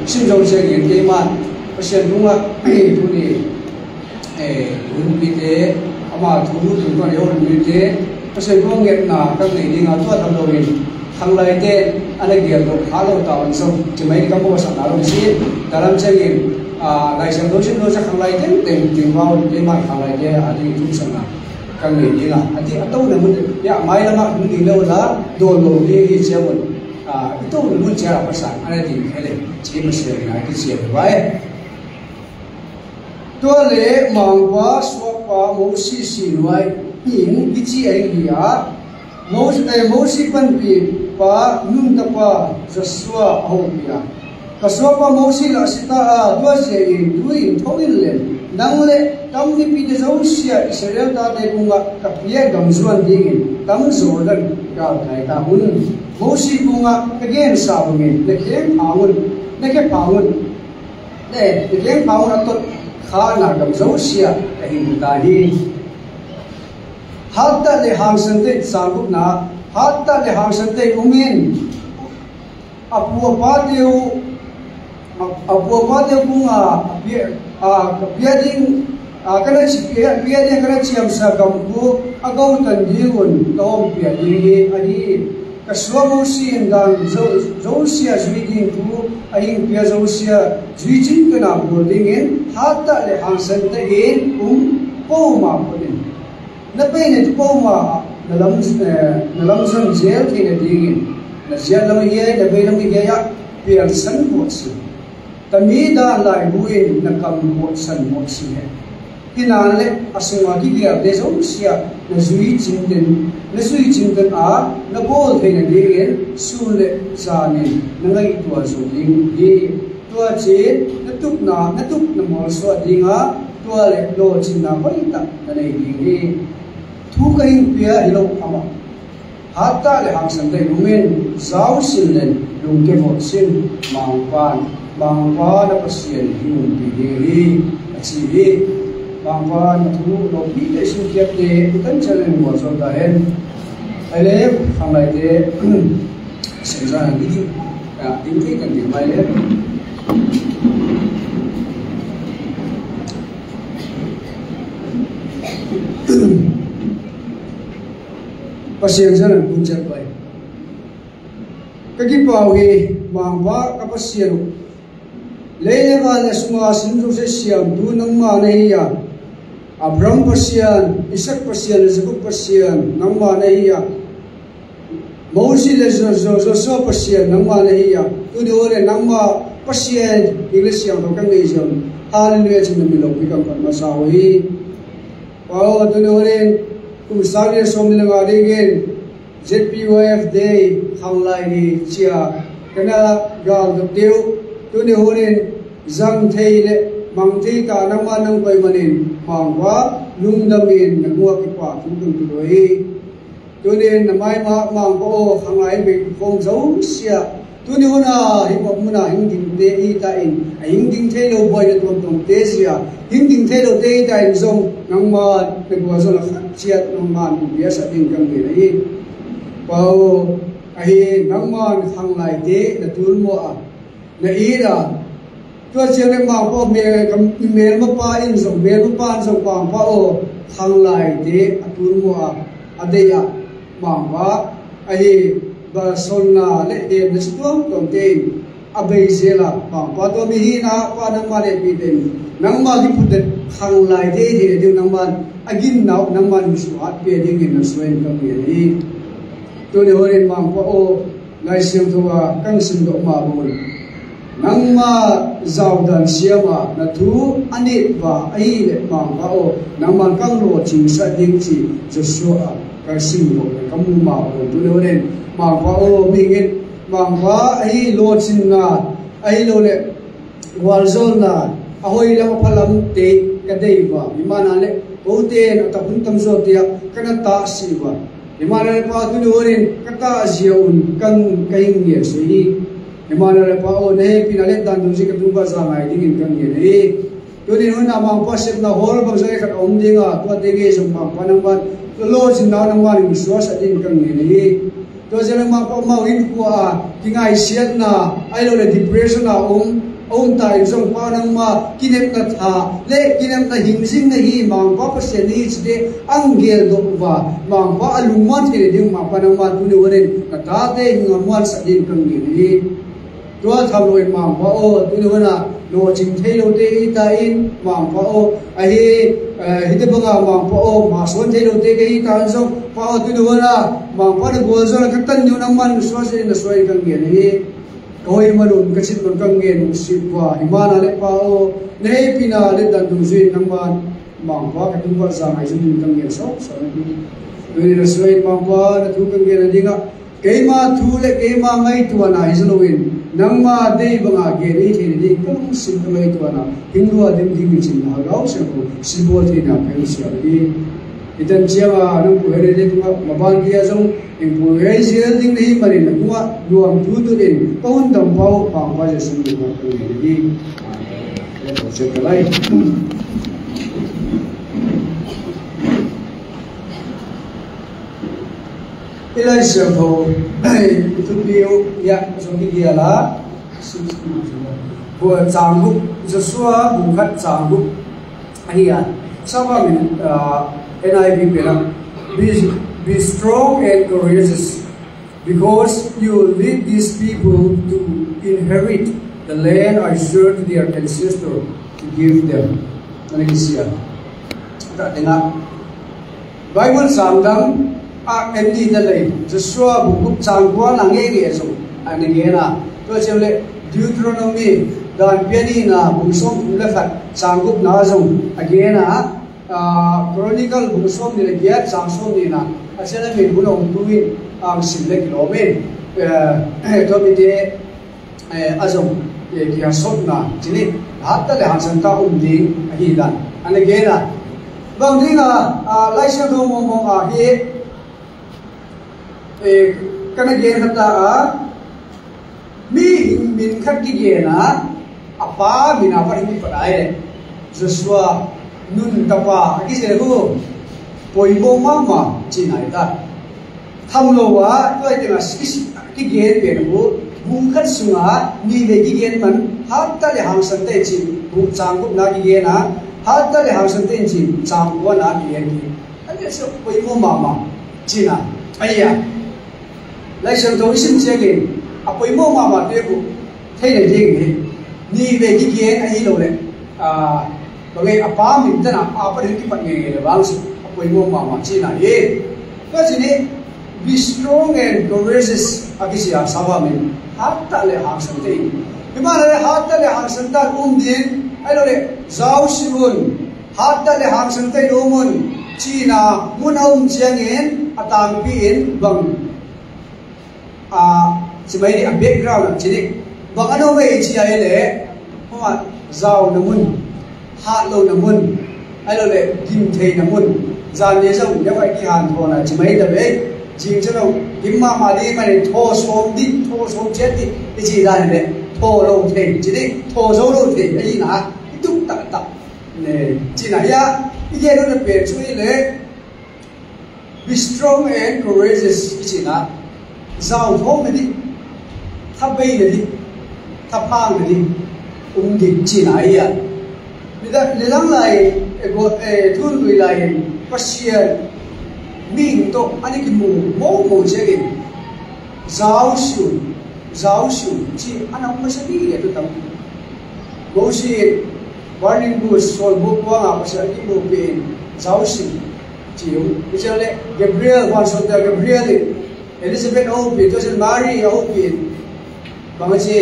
新州这个地嘛，不是弄啊，土的，土的，阿妈土土个有土的，不是弄个那个内地啊，做他都会，行来的，安那个都哈喽到说，就没个么上那东西，但咱这个来上都是都是行来的，电话电话行来的，啊，这个中上啊。kan ni nga ati atau namun ya mai lama hindi lo la dolo ni jewon itu namun cara pasal ada di hele ji masih na ki sia bai to le mangwa sopa mo si si noi in ki ji ai ya mo si pan pi pa nun ta pa jaswa ho ya ka sopa mo si la sita do se in duin thongin len nang le tam ni pi de zo sia Israel ta de bunga ka pia gam zuan dingin tam Jordan ka kai ka hun mo si bunga again sa bungi le kem paun le kem paun atot kha na gam zo sia ka hin ta hi hatta le hang san te sa bu na hatta le hang san te umin apu pa de bunga biading biading kana chiam sa gampu agaw tan diun tom biading ani kaswamo sin dan zo sia zuiding tu aing pia zo sia zuijin kana boarding hatta le hansan te in poma podin na pene poma nalam san jail thina dingin na jail lam ye na be lam ye ya pian san botsi tamida lai buin na kam botsan botsi he kinale asuma ki dia de zo sia na zui chingden a na bol thina dingin sule zani na ngai tua zo ding hi tua che na tup na mol so dinga tua le lo chinna hoita na nei ding hi thu kai pia ilo ama hatta le hang san dei lumen zau sin len lung ke mo sin mangpan na pasien hiun ti hi achi hi mangpan thu lo pi le sin kiat te kan chalen mo so da hen ale khang lai te sen ra ni ding te kan di mai le pasien jalan puncak baik. Kaki pawi mangwa kapasien. Lewa na semua sindu sesiam tu nang mana iya. Abram pasien, Isak pasien, Zakub pasien nang mana iya. Mausi le so pasien nang mana iya. Tu di ore nang ma pasien English yang dokang nation. Haleluya cina milok bikam masawi. Wow tu di ore Usari som nila ngarigen ZPUF day hanglai ni chia kana gal deu tu ni horin zang theile mang thei ta nang ma nang pai manin mangwa lungdamin nangwa ki pa tu roi tu ni namai ma mang ko hanglai be phong zo sia tu ni hona hi pop muna hing de i ta in hing ding thei lo boy de tom te sia hing ding thei lo te ta in zong nang ma ne bo zo la chiat nang man bia sa ding kang ni nei pau ai nang man hang lai de na tul mo a na ira to chiang ne ma po me ma pa in zo me ma pa zo pa pa o hang lai de atul mo a adeya ma wa ai ba sonna le de na strom tom te abai zela pa to mi hi na pa nang ma le pi den nang ma gi put hang lai de de nang man agin now naman misuat pe ding in aswen kam ni to le horin mang ko o ngai siam thowa kang sim do ma bol nang ma zaw dan siama na thu ani ba ai le mang ba o nang man kang lo ching sa ding chi joshua ka sim bo kam ma o to le horin mang ba o mingin mang ba ai lo chin na ai lo le wal zol na ahoi la phalam te ka dei ba imana le Ote na tapun tamso tiya kana ta siwa. Imana pa tu orin kata ziaun kan kaing ye sui. Imana pa o ne pinale dan du si katuba sa ngai dingin kan ye ni. Tu ni hona ma pa sep na hol ba sai kat om dinga tu dege sum pa panang ban lo sin na nang ban mi so sa din kan ye ni. ตัวเจริญมาพอมาวินกัวกิงไอเสียนะไอเราเลย depression นะตายจงพานังมากินเอ็มนัทาเล่กินเอ็มนัหิมซิงนะฮีมังพอเปอร์เซ็นต์นี้จะได้อังเกลดอกว่ามังพออารมณ์มันที่เรื่องมาพานังมาดูในวันนี้นัทาเต้หิงมันสักดินกังยีนี้ตัวทำโดยมังพอดูในวันน่ะโลจิงเทโลเตอิตาอินมังพอไอฮิตบังมังพอมาสวนเทโลเตกอิตาจงพอดูในวันน่ะมังพอในบัวจงกัตตันยูนังมันสวนเซนสวยกังยีนี้โอยมาลุนกระชิดมันกังเงินสิบว่าหิมานาเล็กพาโอเนยพินาเล็ดดันดูซีนังมันมังว่ากันทุกวันสามให้จุดกังเงินสองนี้โดยเราสวยมังว่านั่นทุกกังเงินนี่ก็เกี่ยมาทูเล็กเกี่ยมาไม่ตัวน่ะอิสโลวินนังมาเดย์บังอาเกลี่ที่นี่ก็ต้องสิ่งที่ไม่ตัวน่ะหิงรัวเดิมที่มีจริงนะเราเชื่อว่าสิ่งบัวที่น่ะเป็นสิ่งที่อิตันเชื่อว่านั่นผู้เฮเดตัวมาบ้านที่อาจงอินผู้เฮเสียดิ้งนี้มาเรียนตัวรวมทุกตัวเองก็หุ่นดำเบาบางว่าจะสิ่งที่มาเป็นอย่างนี้เราเชื่อกันเลยอีไลเสียงเขาทุกเดียวยาสมที่เดียละบัวจางบุกจะสัวบุกขัดจางบุกอันนี้ชาวบ้าน NIV เป็น be strong and courageous because you will lead these people to inherit the land I swore to their ancestors to give them นั่นเองสิแต่เด็กBible สามดังเอ็นดีนั่นเลยจะสัวบุกจางบัวหลังเงี้ยส่งอันนี้นะตัวเจ้าเลย Deuteronomy ด้านเปียนี่นะบุกส่งเล็กจางบุกน่าส่งอันนี้นะChronicle บุกส่งนี่เลยเกียรจางส่งนี่นะอาเซียนมีบุญองค์วินสิบเล็กกิโลเมตรตัวมีเดอาจงเกี่ยส่งนะทีนี้ฮัตตะเลยหันสันตาดิ้งอันนี้กันอันนี้เกนะบางทีนะไล่เชื่อดูมองเฮกันเกณฑ์ขัดมีมินขัดที่เกณฑ์นะป้ามินาพันธุ์ปลายจะสวานุนตะป้าที่เจ้าหูปอยโบมาจีนายตาทำโลวะตัวเองที่เกณฑ์เป็นหูบุญขัดสุนามีเด็กเกณฑ์มันฮัตตะเลยหังสันเตจิบุญจางกุบนาเกณฑ์นะฮัตตะเลยหังสันเตจิจางกุบนาเกณฑ์อันนี้สุปอยโบมาจีน่าไอ้ยาไล่เชื่อตัวสิ่งเช่นนี้ปอยโบมาเดี๋ยวเท่านั้นเองนี่เด็กเกณฑ์ไอ้โลเลยบางทีป้ามินต์นะประเด็นที่ปัจจัยเลยบางสิ่งปอยโบมาจีน่าเย่ก็ทีนี้ be strong and courageous อากิสิอาสาวมินฮัตตะเลยหังสันติที่มาเลยฮัตตะเลยหังสันตะดินไอ้โลเลยเจ้าสิบุญฮัตตะเลยหังสันติมุนจีน่ามุนเอาเจียงเงินตามปีนบังสมัยนี้เบรกกราวน์จีนี่บางอันเอาไม่จีอะไรเลยเพราะว่าเจ้าหนุ่มฮัตโลหนุ่มไอ้โลเลยกินเทหนุ่มจานนี้เจ้าเดี๋ยวไปที่หันโทนะสมัยเด็กจริงๆเราหิมมาดีมันโทสมดิโทสมเจ็ดดิจีได้เลยโทโลเทจีนี่โทโซโลเทไอ้น่ะตุ๊กตักเนี่ยจีน่ะยะอีเรื่องนั้นเป็นช่วยเลย be strong and courageous จีน่ะเจ้าท้องมันดิถ้าไปเลยดิถ้าพังเลยดิดิจีน่ะไอ้ยะนี่ละนี่ลังเลยทุนวิไลก็เชียร์มีนโตอันนี้คือโมเจกินเจ้าชูจีอันนั้นไม่ใช่ดีเลยตัวตั้งโมชีวาร์นิงบูสโซลบุกว่างภาษาที่บุกเป็นเจ้าชูจีไม่ใช่เลยเกเบรียลวันสุดท้ายเกเบรียลเอลิซาเบธโอปินตัวเช่นมารีโอปินบางที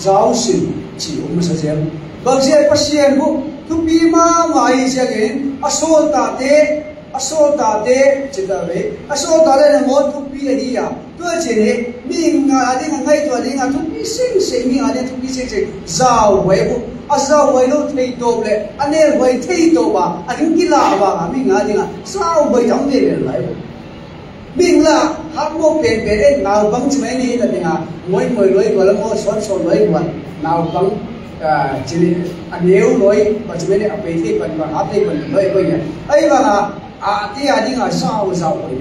เจ้าชูจีไม่ใช่เจ้าบางทีภาษาบุกทุกปีมาอีเจกินอโศตาเตจิตตาเวอโศตาเตนะโมทุกปีเลยอ่ะตัวเจนี่มีงานอะไรง่ายตัวนี้งานทุกปีสิ่งมีอะไรทุกปีสิ่งจ้าไว้บุจ้าไว้รู้ที่โตเลยอันนี้ไว้ที่โตบ้าอันนี้กีฬาบ้ามีงานอะไรจ้าไว้ทำได้เลยมีงานฮักโมเป็นเองน่าบังใช่ไหมนี่แต่เนี่ยมวยเลยก็แล้วโมสอนเลยก็น่าบังจีนี่อันนี้เลยปัจจุบันนี้ไปที่ปัจจุบันอาทิตย์เลยก็ยังไอ้บ้าที่อันนี้ก็สาวไว้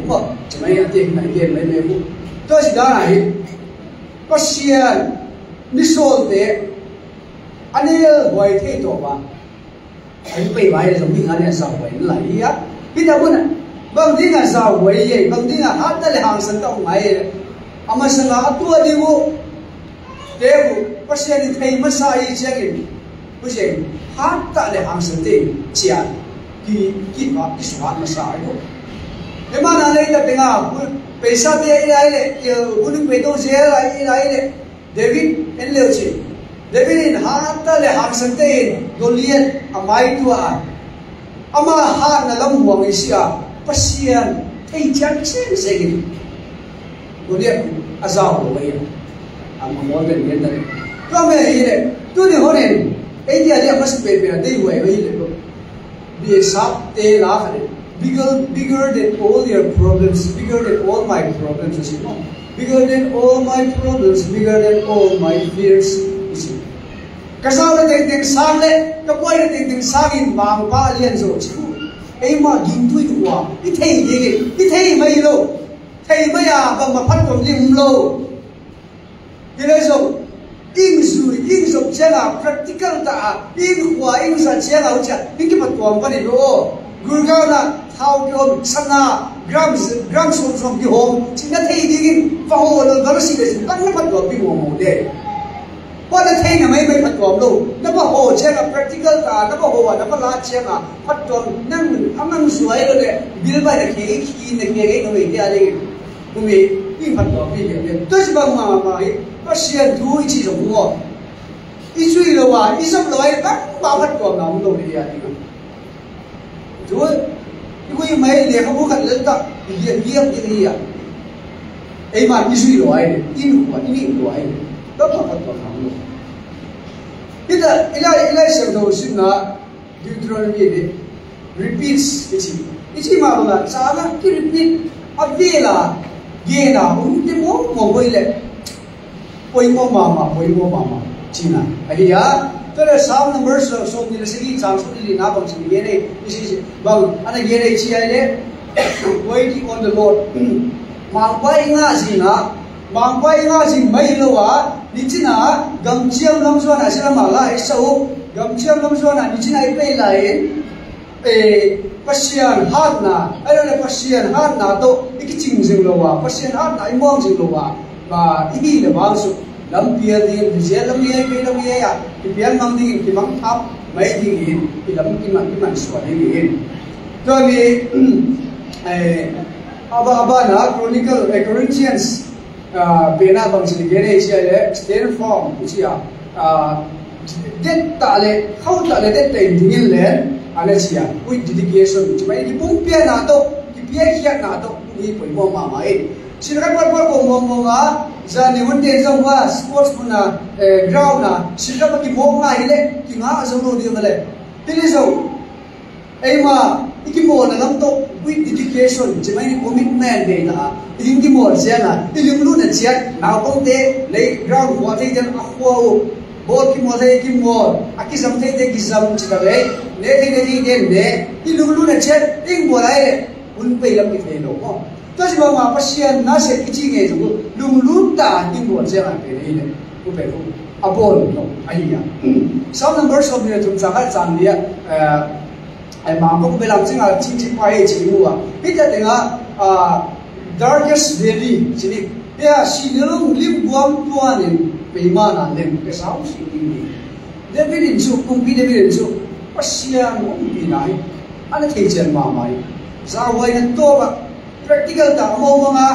หมดใช่ไหมที่ไหนเกมเลยไม่รู้ ตัวสิดาไหนก็เชียร์นิโซเตอันนี้ไว้ที่ตัวว่าไอ้ไปไว้ตรงนี้อันนี้สาวไว้ไหลอ่ะพี่ตาบุญบางทีอ่ะสาวไว้ยังบางทีอ่ะฮัตเลยห่างสันต้องไงอามาสังอาตัวดีบุเดี๋ยวก็เชียร์ที่ไทยมาใส่เชียร์กันผู้เชี่ยวฮัตเลยห่างสันติเชียร์กี่ว่าที่สวัสดิ์มาใส่บุเดี๋ยวมาหน้าเลยแต่เป็นอ่ะไปซาเบียอะไรเลยคุณไปต้องเสียอะไรเลยเดวิดเอ็นเลวชีเดวิดฮัตเลยห่างสันติโดนเลี้ยงอาไม่ตัวอามาฮัตนั่นลำหวงอิสยาก็เชียร์ไอ้จังเช่นเสียกันโดนเลี้ยงอาซาโอ้ยอามาโมเป็นเงี้ยนั่นก็ไม่เห็นเลยตัวนี้คนเห็นไอ้เดียเนี่ยมันสเปรย์เป็นได้ไว้ไม่เห็นเลยดีสับเตะล้ากัน bigger than all your problems, bigger than all my problems, you know. Bigger than all my problems, bigger than all my fears, you see. Kasama na ting sang le, kapoy na ting sangin mang pa lian zo chiku. Ay ma gintuy kuwa, itay digit, itay may lo, tay maya bang mapat kong lim lo. Hilay zo, ing zo chela practical ta, ing kuwa ing sa chela ucha, ing kipat kuwang pa ni lo. Gurgaw na how come sana grams from the home singa thei digin fa ho lo gar si le kan na phat bi mo mo de pa na thei na mai phat lo na ba ho che na practical ta na ba ho na ba la che na phat to nang amang suai lo le bil ba na ke ki na ke no me ya le ku me bi phat bi le to si ba ma hi pa sian thu I chi so mo I sui lo wa I sap lo ai ba phat na mo lo le ya ni Dua, ikut mai dia kamu kan letak dia dia. Mak isu lo air, ini lo air. Apa kamu? Kita ilai sebab sini Deuteronomy ini repeats isi mana sana kita repeat abdela, gena, mungkin mau boleh, poi mau mama, Cina, ayah. Kalau Psalm number so ni segi chance ni na bang segi ye isi bang ana ye chi ai waiting on the Lord mang pai nga sing mai lo wa ni china gam chiam lam so na sila mala ai so gam chiam lam so na ni china ai pe lai pasian hat na ai le pasian hat na to ikiching jing lo wa pasian hat na I mong jing lo wa ba ibi le bang so lam pia di rizal lam ye pe lam ye ya pian mang di ki mang thap mai di ki lam ki man swa di to ni aba na chronicle Corinthians pena bang sini gere sia le stand form sia det ta le khau ta le det te dingil le ala sia with dedication mai ki pung pia na to ki pia khia na to ni poi mo ma mai sinakat par ko mo nga Zani hunde zangwa sports puna ground na sila pagi mo nga hile kinga azolo di male pili zo ay ma ikimo na lang to with dedication jemai ni commitment de na hindi mo siya na ilimlu na siya na ponte le ground wa te jan akwa bol ki mo le ki mo akisam te kisam chikale ne te ne ilimlu na siya ing mo lai un pe lam ki thelo mo Tapi bawa pasien nasi kecil itu lum ta ingin jangan beri ku beru abon no ayah. Some numbers of the tu jangan jangan dia mampu belam jangan cincin pahit ciumua. Kita dengar darkest valley jadi dia sinelung lim buam tuanin bagaimana lim kesau sini. Dia beri insuk kumpi dia beri insuk pasien kumpi naik. Ada kejian mamai. Zawai nentoba. Practical ta mo mga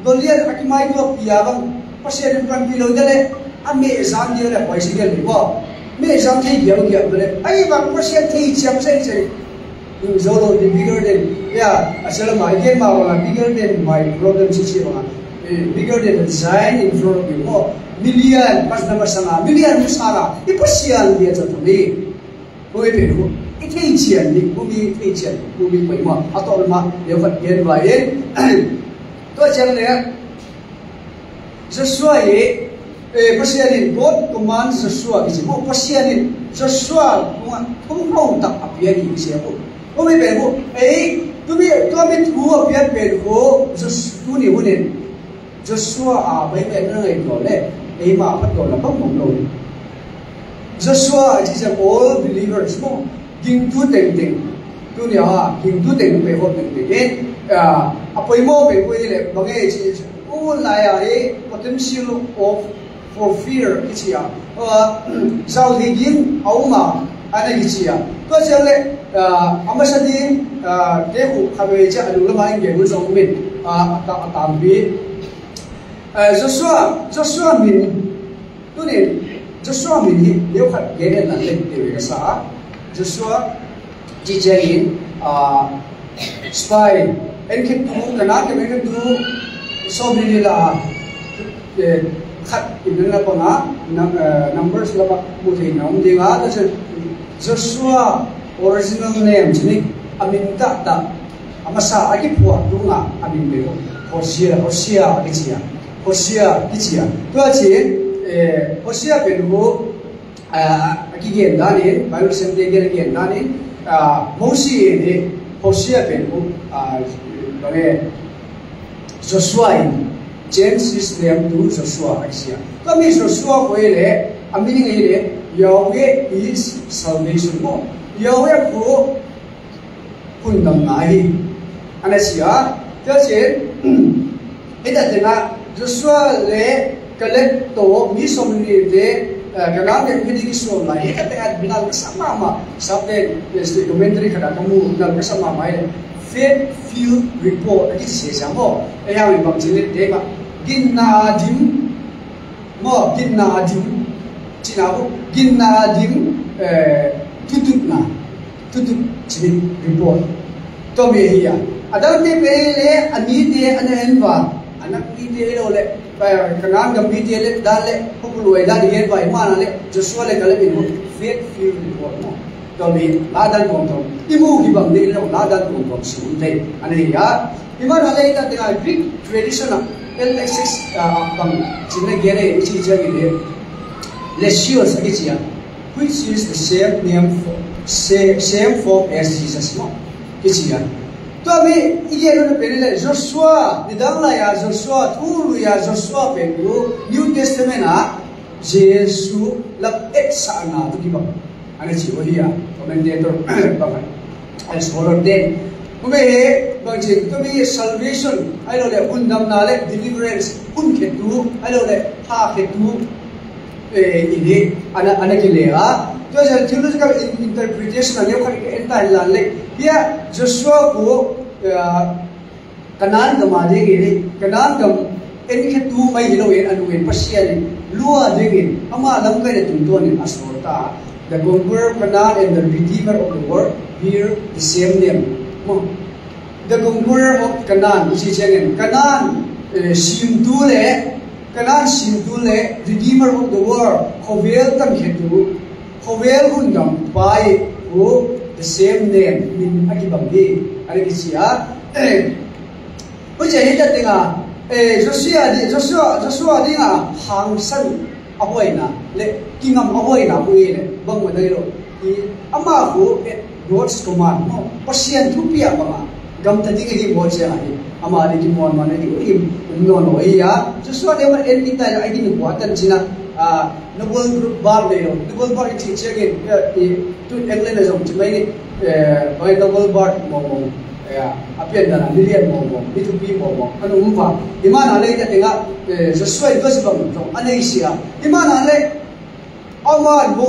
dolian akimai ko piyabang pasien pran pilo dele ame exam dia le paisi gel bo me exam thei gel gel dele ai bang pasien thei cham sai sai in zolo the bigger than asala ma again ma wala bigger than my problem si ma bigger than the design in front of you mo million pas na masana million musara I pasien dia to me ko e ko Ithei chian ni kumi ithei chian kumi pai ma atol ma levat gen vai to chang le Joshua pasianin God commands Joshua ki mo pasianin Joshua kung hong tak apia ki sia ko o me be mo to me thu apia pe ko tu ni hunin Joshua bây giờ nó người gọi lệ ấy mà bắt đầu là bắt một đầu Joshua is all believers mo ging tu ting tu nia ging tu ting về hồn ting apoi mo về quê lệ bằng cái gì all lại potential of for fear cái gì sau thì ging áo mà anh cái gì tôi sẽ lệ amma sa đi cái vụ khai về chắc là làm anh cái trong mình tạm biệt Joshua mình tu này Joshua mình nếu khát cái này là lên để cái sao Joshua chỉ chơi spy anh khi tu cái nào cái cái tu sau này là khát cái này là con numbers là một thì nó không đi ngã đó Joshua original name chính amin ta amasa aki phua dunga amin bego Hosea cái gì Hosea cái gì tôi chỉ Hosea bên hồ cái gen đó này Bible xem cái gen đó này Moses này Hosea bên hồ cái Joshua Genesis name to Joshua cái gì có mấy Joshua coi lẽ amin cái lẽ Yahweh is salvation mo Yahweh ko kun dam nai anh chị à cho nên bây giờ thì là Joshua lệ cái lệ tổ mi som ni de cái nào để cái gì som lại cái cái bên nào cái sama mà sắp đến cái documentary cái đó kamu nào cái sama mà faith field report cái gì sao mo cái nào mình bằng chính để mà ginnadim chỉ nào ginnadim tutut chính report to me hiya adal te pele ani te anen wa anak ni te lo le kanan gam ni te le dal le hukului da di gen wa imana le Joshua le kale bin faith field report mo to me la dan kom to imu gi bang de lo la dan kom su te ani ya imana le ta te Greek tradition Alexis bang jinne gere chi ja gi le Lesios agi chia which is the same name for same form as Jesus mo kichia to me iye no penile Joshua nidangla ya Joshua thulu ya Joshua pengu New Testament a Jesus lap etsa na to kiba ana chi hoya commentator bang and scholar then me bang chi to me salvation ai lo le undam na le deliverance un ketu ai lo le ha ketu ini anak kilera तो theological interpretation ने खर के एंटा लाले या जोशुआ को कनान गमादे गे कनान गम एनखे तू मई हिलो एन अनुएन पसिया ने लुआ देगे अमा लम करे तुम तो ने असोता the conqueror Canaan and the redeemer of the world bear the same name the conqueror of Canaan which is Canaan simtule redeemer of the world khovel tam hetu Khovel hundam by who the same name min akibambi ani kisia oje hita tinga Joshua dinga hangsan ahoina le kingam ahoina buile bangma dairo ama hu God's command no pasien thupia banga gam ta dinga hi boche ai ama de ki mon man ni no ya Joshua de ma en kita ai ni buatan china Noble group bar le Noble bar ki che ke to England as of mai by Noble bar mo ya apian dana million mo B2B mo anu umpa imana le ta tinga Joshua idos bang to anaisia imana le ama mo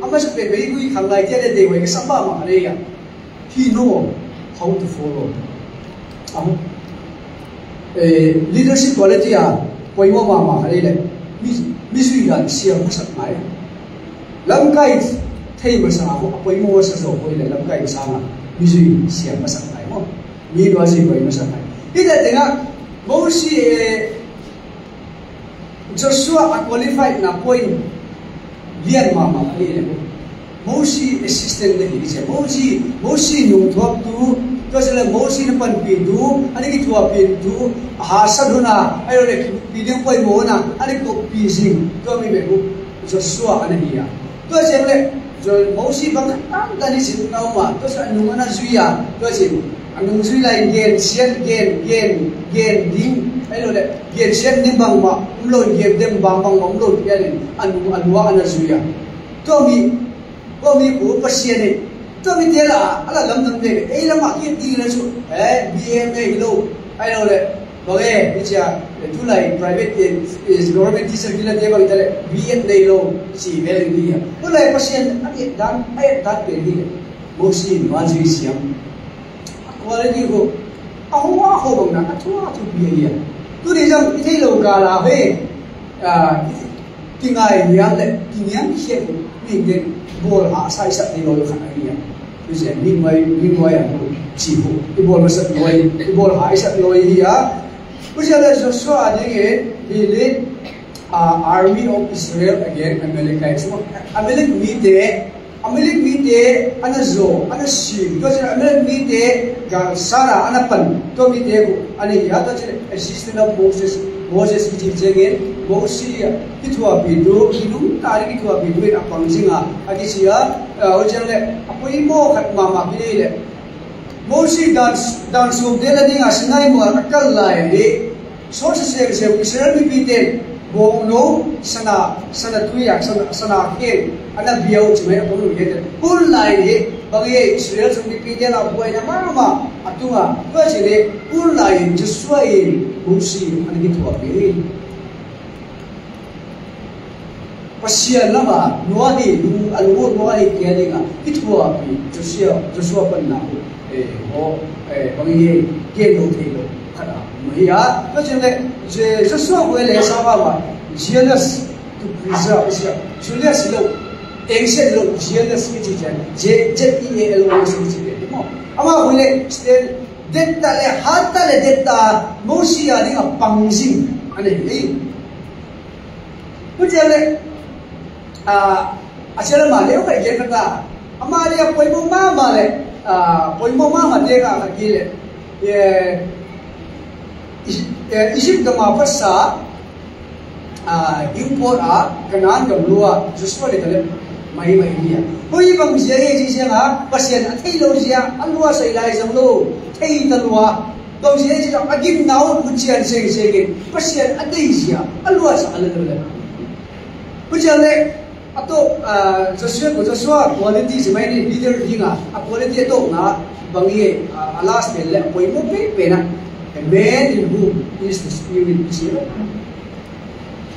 ama se pe be gui khang lai te de we ke samba ma le ya he know how to follow leadership quality a poimo ma le le Misui dan siang masak mai, lamkai thei masa aku apa imu masa so koi le lamkai sama misui siang masak mai mo, ni dua si koi masak mai. Kita tengok Moses Joshua qualified na point lian mama le Moses assistant le ni Moses nung thok tu to sele Moses na pan pindu ani ki thua pindu hasaduna ayo le pideng poi mo na ani ko pising to mi be Joshua anania to sele Moses bang tani sin na ma to sa anu mana zuya to sin anu zui lai gen sian gen ding ai lo le gen shen nim bang ma lo gen dem bang bang ma lo ya le anwa anazuya to mi ko pasien ni to mi te la ala lam dam de ai la ma ki ti la su BMA lo ai lo le Oke, bicara itu lah private is government teacher kita dia bagi tadi BM day lo si beli dia. Itu lah pasien ayat dan beli musim wajib siam. Quality ko, aku bang nak tu biaya. Tu dia jam itu lo kalau tinggal yang siapa ni bol saya satu lo kan dia. Bisa mingway aku cipu, bol masuk loy, bol satu loy dia. Ujian Joshua ini lead army of Israel again Amalekite. So Amalek mite anazo anashim. Kasi Amalek mite Sara anapan. To mite ko ani yata chile assistant of Moses kijigjen Moses kitwa bidu hinung tari kitwa bidu apang singa agisia ujian le apoi mo kat mama bile. Moses dan sumdela ni asinai mo akal lai ni sources se Israel biten bo no sana tuya sana ke ana biau chme ko no yete pul lai ni bagi Israel sum biten na boy na mama atunga ko chile pul lai Joshua Moses ani gitu ape pasien lama nuahi alur nuahi kialinga itu ape Joshua panna bagi kelo kada ya ko chile Joshua ko le sawa jealous to preserve jealous lo ancient lo jealous ki JEALO mo ama ko le still detta le hatta le detta mosia ni pangsing ane ni ko chile asal ma le ko je kata ama le poi mo ma le poi mo ma de ka kile Isip dama pasa import kanan gamlua Joshua le kale mai dia. Hoi bang jere ji siang pasien athai lo sia alua sai lai jang lo thei talua bang jere ji agim nau muchian se pasien adai sia alua sa ala le. Pujale ato Joshua quality semai ni leader dinga quality to na bangi alas le poi mo pe na a man in whom is the Spirit is here.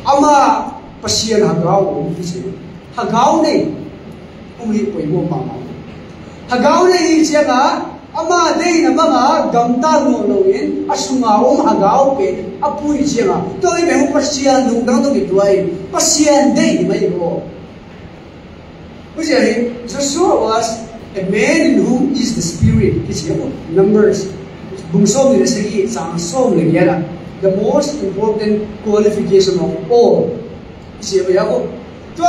Ama pasien hagaw is here. Hagaw ne umli poi mo mama. Hagaw ne siya nga ama day na mga gamta mo loin asunga hagaw pe apuy siya nga. To ibe mo pasien nung dang to gituay. Pasien day may ho. Kasi Joshua was a man in whom is the Spirit. Kasi Numbers. Bungsom ni segi sangsom ni yara. The most important qualification of all. Siya ba ako? To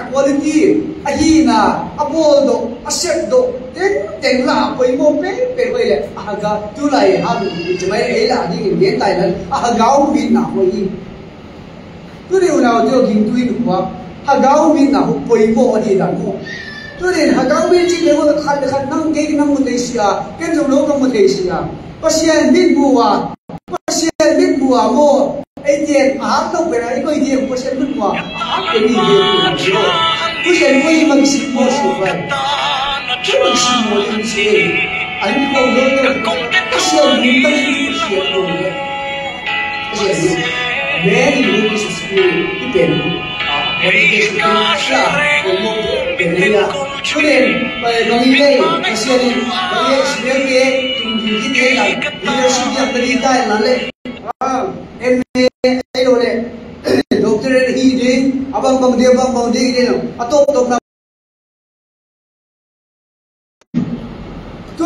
quality ahina aboldo asetdo ten la poi mo pe le aga tulai ha jmai ela ni ngen tai lan agau min na hoi. Tu ni una jo ging tuin wa agau min na poi mo ani dan mo. Turin hagaw min chi le mo khat nang ge nang mo tesia ken jong lo ka mo tesia pasien min buwa mo ai tien a to pe ai ko idea pasien min buwa a ke ni de pasien ko i mag sip mo si fa chi mag sip mo ni si ai ko lo pasien min ta ni pasien ko ne pasien men ni is spirit ipen Kemudian bagi pasien bagi sebagai tinggi kita leadership yang berita nale MA itu le dokter ini abang dia ini atau na tu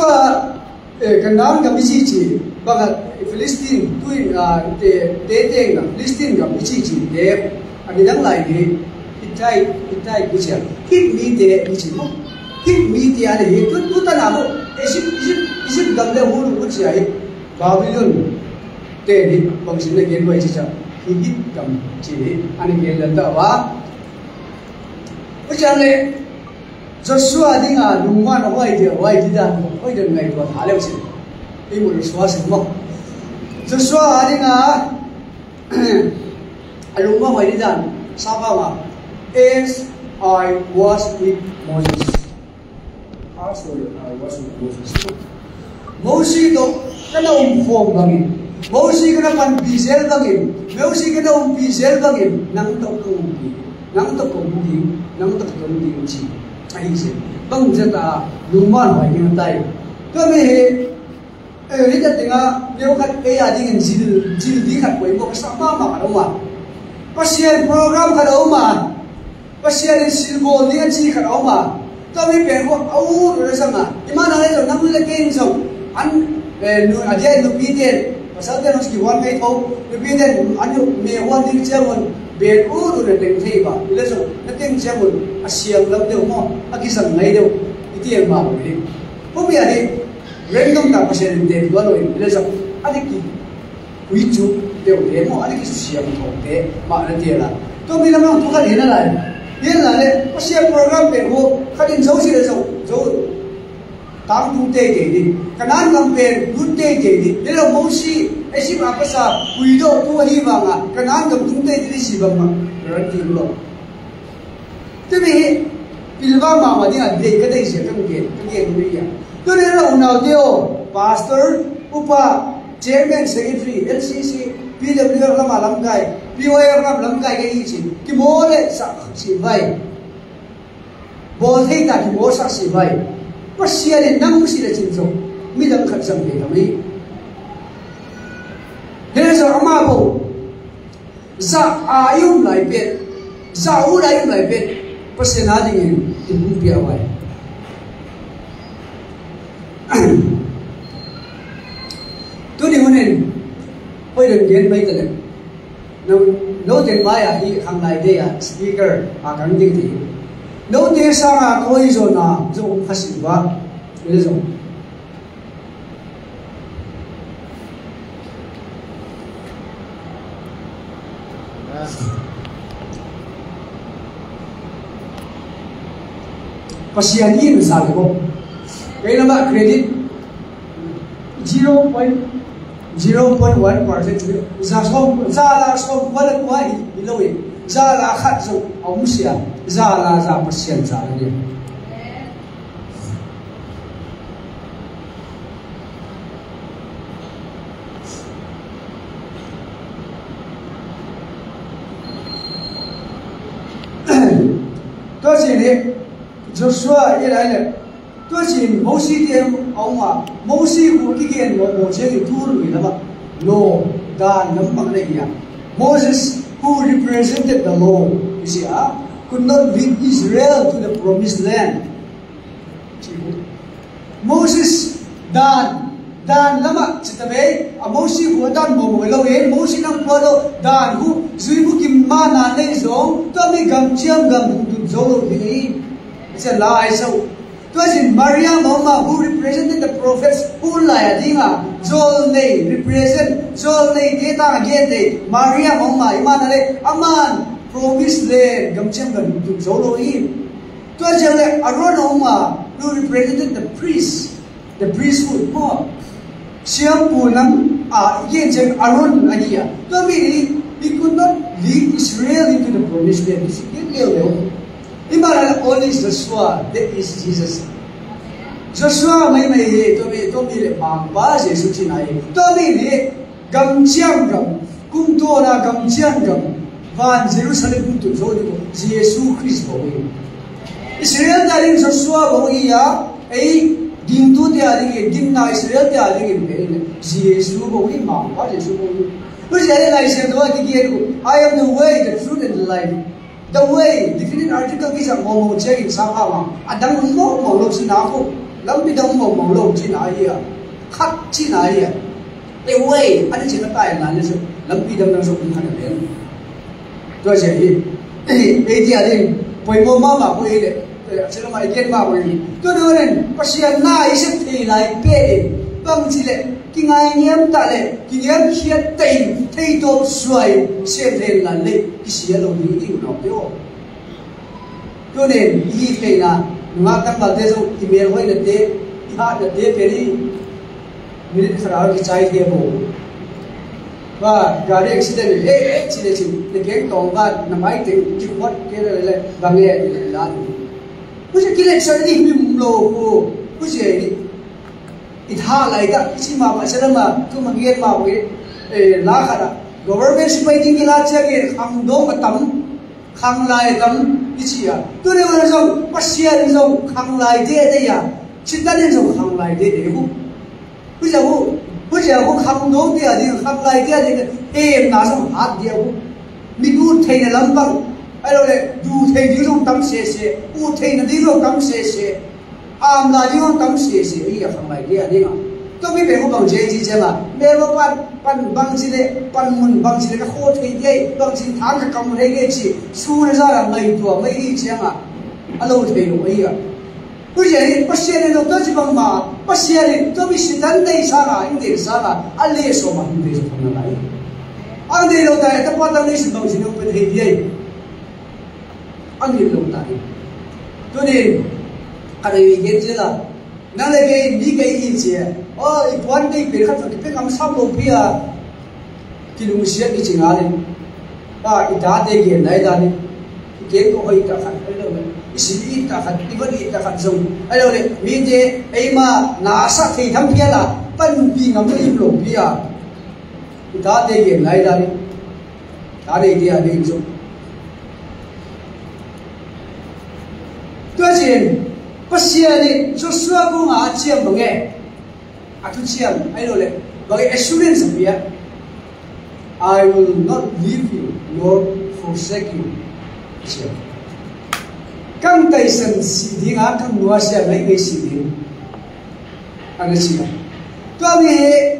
kenal kami cici bagat Palestin tu teteng Palestin kami cici deh ada yang lain itai kucian hit me de ichimo hit me de ada itu tanamo isip gamle hulu kuciai Babylon te di bangsin gen wai chicha hit gam chi ani gen landa wa kuciane Joshua dinga lungwa no wai de da ngai to thale usi ei mo swasa mo Joshua adinga aluma waidan sabama as I was with Moses. Sorry, I was with Moses. Moses do kana form bangin. Moses kana pan bisel bangin. Moses kana bisel bangin. Nang to kumbi. Nang to kumbi. Nang to kumbi chi. Ai se. Bang jata luman wai ni tai. To me ni ta tinga leo khat e ya ding jil di khat wai mo sa ma ma ka ma. Pasian program ka do ma. Pasian silbo ni chi ka do ma. Tapi perlu awur bersama. Di mana itu? Namun lagi insau. Nu aja nu piden. Pasal dia harus kiwan kai tau. Nu piden anu mewan di jamun. Beru tu neteng tiba. Bila so neteng jamun asyam lam deu mo. Akisang ngai deu. Itu yang mahu ini. Bumi ada random tak pasal deu dua loin. Bila so ada ki wicu deu demo ada ki siam tau deh. Mak nanti lah. Tu bila memang tu kan ini lah. Hiện là đấy, có xem program về cô, các đến dấu gì là dấu tám tung tê kể đi, cái nan làm về rút tê kể đi, đấy là mẫu si, ấy si mà có sao, quỷ độ tu hi vàng à, cái nan cầm tung tê thì gì bằng mà, rồi tìm lo. Thế vì pilva mà đi ăn đây cái đây sẽ trong cái này à, cho nên là ông nào tiêu, pastor, upa, chairman, secretary, LCC, PW làm làm cái POA làm cái gì cái mô đấy sắc chỉ vậy bố thấy ta cái mô sắc chỉ vậy có xe đến năm xe là chính thống mi đâm khẩn sầm để làm đi thế nên giờ ông mà bố za ayum lại biết za u lại biết có xe nào thì cũng biết vậy tôi đi muốn nên bây giờ đến mấy cái này no tiền mai à đi hàng này đây à speaker à cái gì thì no tiền sang à coi rồi na dùng phát sinh quá bây giờ pasian ini misalnya kok kayak nama kredit 0.1% za la som wala kuai bilowi za la khat zo om sia za la za persen za ni to chi ni Joshua ye lai le to chi Moses dia ông mà Moses của cái kiện một chế thì thu rồi đó mà no da nắm bằng này à Moses who represented the law you see could not lead Israel to the promised land Moses dan lama citabe Moses của dan bộ lâu ấy Moses năm qua đâu dan who duy bu kim ma na này rồi tôi mới gầm chiêm gầm tụt rồi thì sẽ lại sao Maria Mama who represented the prophets who lied dinga Joel nei represent Joel nei data again nei Maria Mama imanale aman promised land gamchem gan tu Joel in to jale Aaron Mama who represented the priesthood mo siam punam again jeng Aaron ania to me he could not lead Israel into the promised land imanale only Joshua that is Jesus Joshua mấy tôi bị lệ bằng ba Jesus chi này tôi bị lệ gầm chiang gầm cung tô là gầm chiang gầm van Jerusalem cung tu rồi đi Jesus Christ bảo vệ Israel ta linh Joshua bảo vệ à ấy din tu ta linh din na Israel ta linh về Jesus bảo vệ mang ba Jesus bảo vệ bây giờ này xem đó cái kia I am the way the truth and the life the way definite article cái dạng mồm chơi sao mà đang muốn mồm lộc xin nào không lắm bị đông mồm lông chi nào vậy khắc chi nào vậy cái way anh chỉ có tài là như thế lắm bị đông đang dùng cái này đấy tôi sẽ đi đây đi quay mồm mà quay đấy sẽ làm cái kiện mà quay tôi nói này có chuyện này sẽ thì lại bể bằng gì đấy cái ngày niệm ta đấy cái niệm hiện tình thấy tôi xoay xem thêm là lấy cái gì đó những cái nào đó cho nên ý cái là ngã tăng vào thế rồi thì miền hơi là thế hát là thế cái đi mình phải nói cái trái kia bộ và gari accident chỉ để chỉ để cái tàu và nằm máy tính chịu mất cái này và nghe là cứ chỉ cái này chơi đi mình lồ cô cứ chỉ ít ha lại đó chỉ mà sẽ mà cứ mà nghe mà cái lá cả government spending cái lá chơi cái hàng đô mà tấm hàng lại tấm cái gì à tôi đây mà dùng bác sĩ đi dùng hàng lại thế đây à chỉ ta đi dùng hàng lại thế đấy không bây giờ không hàng đô thế đi hàng lại thế đi em nào dùng hạt đi không mình u thấy là lắm bằng ai đâu đấy du thấy đi dùng tấm xe u thấy là đi dùng tấm xe là đi dùng tấm xe ý là hàng lại thế đi mà tôi biết về không bằng gì chứ mà nếu mà bằng gì đấy bằng gì đấy cái khô thấy thế bằng gì thang cái cầm thấy cái gì xu ra là ngày tuổi mấy đi chứ mà alo thấy được ấy à bây giờ thì bác sĩ này nó tôi chỉ bằng mà bác sĩ này tôi bị sinh thân đây sao à anh để sao à anh lấy số mà anh để số không lại anh để lâu tại tôi bắt đầu lấy số bằng gì nó phải thấy thế anh để lâu tại tôi đi cái này cái gì là năng lực cái đi cái gì chứ quan đi về khắp cái làm sao luôn bây giờ thì lúc xưa cái chuyện này ít đã để cái này ra đi cái có hơi cả khăn ấy đâu này ít cả khăn đi vẫn ít cả khăn dùng ấy đâu này mình thế ấy mà nasa thì thằng kia là vẫn bị ngắm cái im lặng bây giờ ít đã để cái này ra đi đã để cái này dùng tôi chuyện bác sĩ này cho xưa cũng chiêm bằng nghe tu chiêm ai rồi đấy bằng assurance gì á I will not leave you nor forsake you chiêm căng tay sân xì đi ngã căng nuôi xe mấy cái xì đi anh ấy chiêm tôi nghe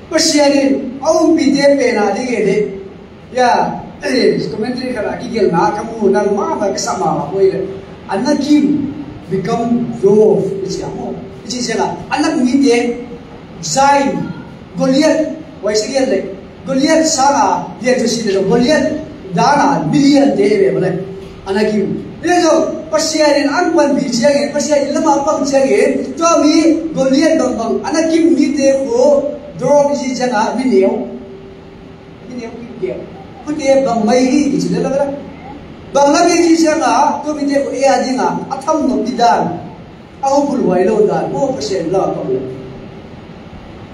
bác sĩ này ông bị đêm về nào đi cái đấy ya commentary kala kigel na kamu nan ma ba kasama koile anakim become love ichamo ichi sela anak ni de zai Goliath waisiel le Goliath sara dia to sile Goliath dana million de be bole anakim lejo pasiarin anwan bi chiage pasiarin lama pang chiage to mi Goliath dong anakim ni de ko drop ji janga mineo ki 근데 방 마이리 이제 내가 방라게 지잖아 또 밑에 뭐 해야지나 아탐 높이다 아우 불와이로다 뭐 벌써 올라가 버려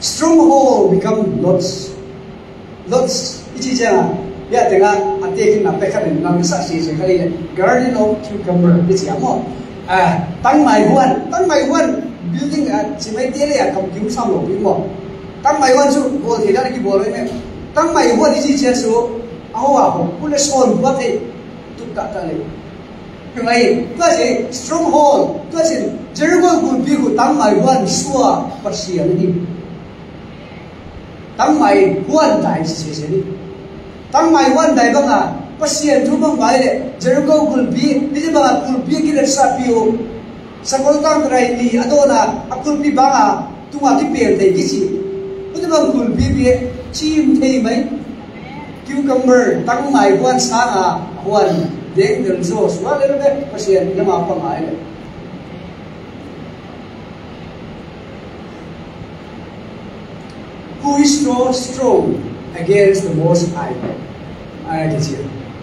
stronghold become lots 이제잖아 야 내가 안테긴 앞에 가는 남 사시에 가리래 garden of cucumber 이제 뭐 tăng mày huân building chỉ mấy tiếng này cầm cứu xong rồi biết không tăng mày huân chú bộ thì đã cái bộ đấy này tăng mày huân thì chia số awak boleh solve buat ni tukar tali. Kemai, tu aje stronghold, tu aje Jericho pun biru tamai wan sua persian ni. Tamai wan dai sisi ni. Tamai wan dai banga persian tu bang baik le. Jericho pun ni banga pun kita sapiu. Sekolah tang terai ni adona akul pi banga tu mati per dai kisi. Tu bang pun chim thei mai. Cucumber tăng mai quan sang quan đến đường số số lên đấy có tiền nhưng mà không phải đấy who is so strong against the most high ai cái gì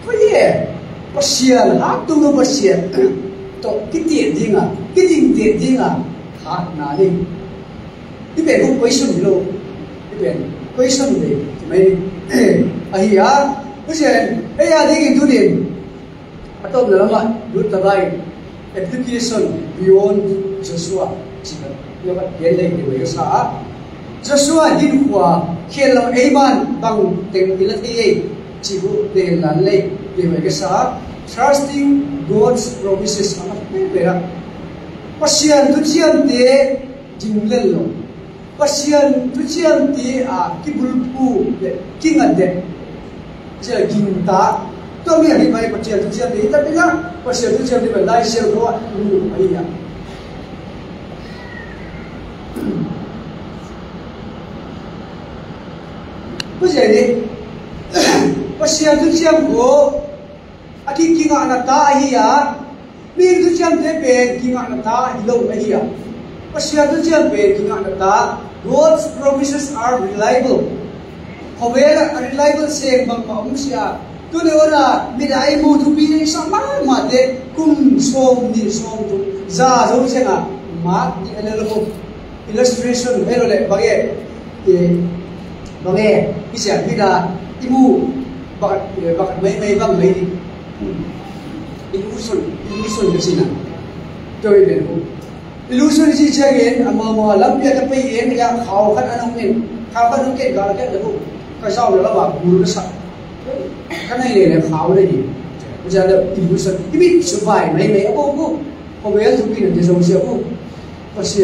vậy có tiền hát tung nó có tiền to cái tiền gì à hát nào đi cái bên không quấy sung gì đâu cái bên quấy sung gì mấy ai à bây giờ ai đi cái tu điền bắt đầu là mà rút tay lại application beyond Joshua chỉ cần như vậy hiện nay thì bây giờ Joshua đi qua khi làm Aman bằng tiếng Việt thì chỉ có để làm lấy thì bây giờ trusting God's promises là cái đó pasian tu chian de jing lên lo pasian tu chian de kibulpu de kingan de giờ kinh ta tôi biết đi vậy pasian tu chian de ta biết nhá pasian tu chian de phải lai sel đó ấy à bây giờ đi pasian tu chian của aki kinga na ta hi ya min tu chian de pe kinga na ta hi lo hi ya pasian tu chian pe kinga na ta God's promises are reliable. However, reliable saying bang maumsiya. Tuli ora midai mo to be sama mate kung som ni som tu za zo siya nga mat di alalo illustration pero le bagay isya mida imu bakit may bang may illusion kasi na to ibig ko illusion si Chagin ang mga lampia na payin ya kau kan anong nin kau kan anong kin gala kan labo kasaw na laba guru na sa kanay nila kau na yun kaya na illusion ibig survive may abo ko kung may alto pinag-desaw siya ko kasi